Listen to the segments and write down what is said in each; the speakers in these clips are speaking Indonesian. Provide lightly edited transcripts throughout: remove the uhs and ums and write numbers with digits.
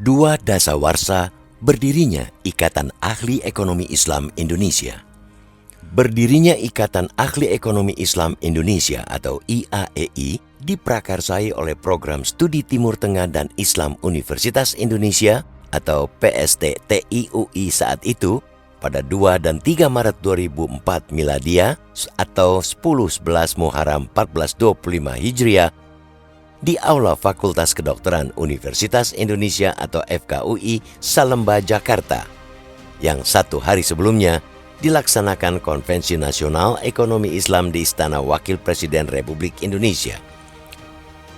Dua dasawarsa berdirinya Ikatan Ahli Ekonomi Islam Indonesia. Berdirinya Ikatan Ahli Ekonomi Islam Indonesia atau IAEI diprakarsai oleh Program Studi Timur Tengah dan Islam Universitas Indonesia atau PSTTIUI saat itu pada 2 dan 3 Maret 2004 Miladia atau 10-11 Muharram 1425 Hijriah di Aula Fakultas Kedokteran Universitas Indonesia atau FKUI Salemba, Jakarta, yang 1 hari sebelumnya dilaksanakan Konvensi Nasional Ekonomi Islam di Istana Wakil Presiden Republik Indonesia.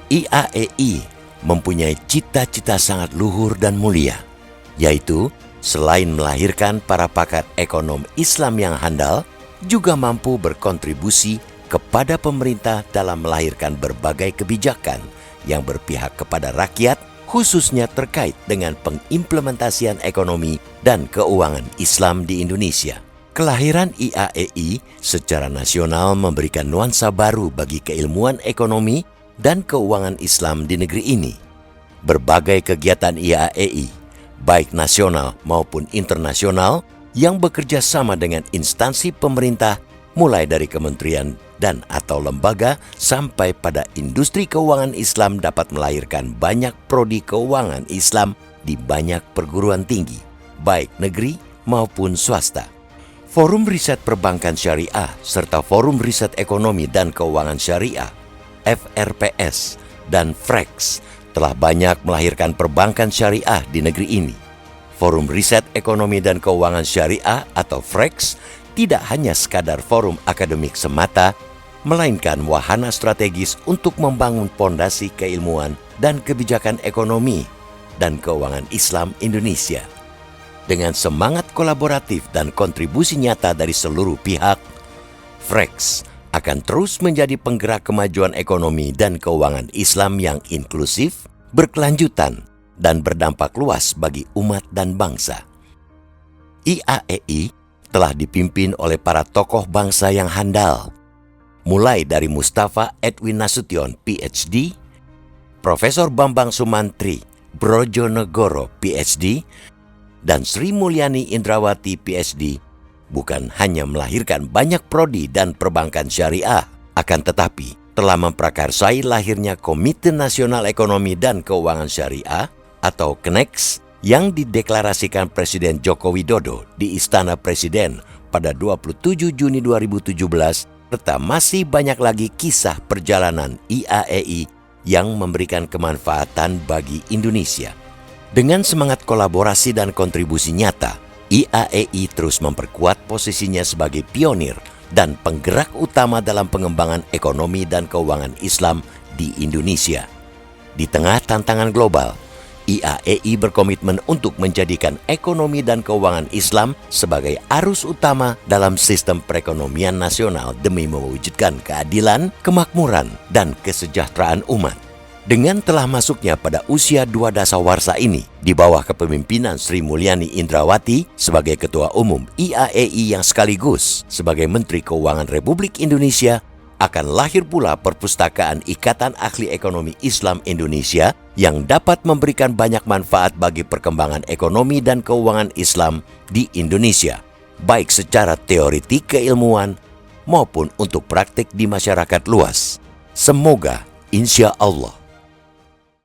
IAEI mempunyai cita-cita sangat luhur dan mulia, yaitu selain melahirkan para pakar ekonom Islam yang handal, juga mampu berkontribusi kepada pemerintah dalam melahirkan berbagai kebijakan yang berpihak kepada rakyat, khususnya terkait dengan pengimplementasian ekonomi dan keuangan Islam di Indonesia. Kelahiran IAEI secara nasional memberikan nuansa baru bagi keilmuan ekonomi dan keuangan Islam di negeri ini. Berbagai kegiatan IAEI, baik nasional maupun internasional, yang bekerja sama dengan instansi pemerintah, mulai dari kementerian dan atau lembaga sampai pada industri keuangan Islam dapat melahirkan banyak prodi keuangan Islam di banyak perguruan tinggi, baik negeri maupun swasta. Forum Riset Perbankan Syariah serta Forum Riset Ekonomi dan Keuangan Syariah, FRPS, dan FREX telah banyak melahirkan perbankan syariah di negeri ini. Forum Riset Ekonomi dan Keuangan Syariah atau FREX tidak hanya sekadar forum akademik semata, melainkan wahana strategis untuk membangun pondasi keilmuan dan kebijakan ekonomi dan keuangan Islam Indonesia. Dengan semangat kolaboratif dan kontribusi nyata dari seluruh pihak, FREX akan terus menjadi penggerak kemajuan ekonomi dan keuangan Islam yang inklusif, berkelanjutan, dan berdampak luas bagi umat dan bangsa. IAEI telah dipimpin oleh para tokoh bangsa yang handal, mulai dari Mustafa Edwin Nasution, PhD, Profesor Bambang Sumantri Brojonegoro, PhD, dan Sri Mulyani Indrawati, PhD, bukan hanya melahirkan banyak prodi dan perbankan syariah, akan tetapi telah memprakarsai lahirnya Komite Nasional Ekonomi dan Keuangan Syariah atau KNEX yang dideklarasikan Presiden Joko Widodo di Istana Presiden pada 27 Juni 2017, serta masih banyak lagi kisah perjalanan IAEI yang memberikan kemanfaatan bagi Indonesia. Dengan semangat kolaborasi dan kontribusi nyata, IAEI terus memperkuat posisinya sebagai pionir dan penggerak utama dalam pengembangan ekonomi dan keuangan Islam di Indonesia. Di tengah tantangan global, IAEI berkomitmen untuk menjadikan ekonomi dan keuangan Islam sebagai arus utama dalam sistem perekonomian nasional demi mewujudkan keadilan, kemakmuran, dan kesejahteraan umat. Dengan telah masuknya pada usia 2 dasawarsa ini, di bawah kepemimpinan Sri Mulyani Indrawati sebagai Ketua Umum IAEI yang sekaligus sebagai Menteri Keuangan Republik Indonesia, akan lahir pula Perpustakaan Ikatan Ahli Ekonomi Islam Indonesia yang dapat memberikan banyak manfaat bagi perkembangan ekonomi dan keuangan Islam di Indonesia, baik secara teoretik keilmuan maupun untuk praktik di masyarakat luas. Semoga, insya Allah,